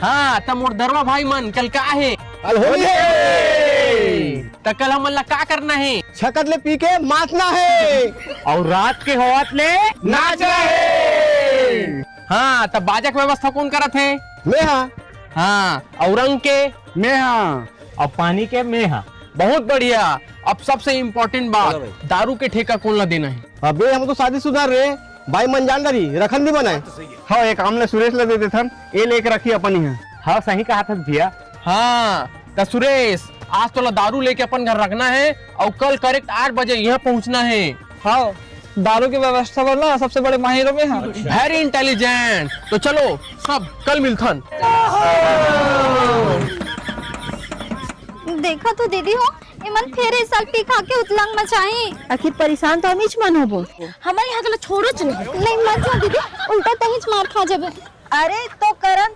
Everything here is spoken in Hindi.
हाँ तो मुर्दरवा भाई मन कल का है कल होली तो कल हमन ला का करना है? छकत ले पी के मातना है और रात के होवत ले नाचना है। हाँ तो बाजा के व्यवस्था कौन करत है? मैं हाँ हाँ और रंग के मैं हाँ और पानी के मैं हाँ। बहुत बढ़िया। अब सबसे इम्पोर्टेंट बात, दारू के ठेका कौन ला देना है? अबे हम तो शादीशुदा रे भाई मन जान डरी रखन नहीं बनाए। हाँ एक हमने सुरेश ले देते थे ये लेके रखी अपन ही। हाँ सही कहा था भैया। हाँ तो सुरेश आज तो ला दारू लेके अपन घर रखना है और कल करेक्ट 8 बजे यहाँ पहुँचना है। हाँ दारू की व्यवस्था वाला सबसे बड़े माहिरों में हाँ। Very intelligent. तो चलो सब कल मिलथन। देखा तो दीदी हो इमन फिर इस साल पी खा के उतलंग मचाई। आखिर परेशान तो हमीच मन होबो। हमारे यहाँ तो छोड़ो नहीं मत जा दीदी, उल्टा तहीच मार खा जाबे। अरे तो करन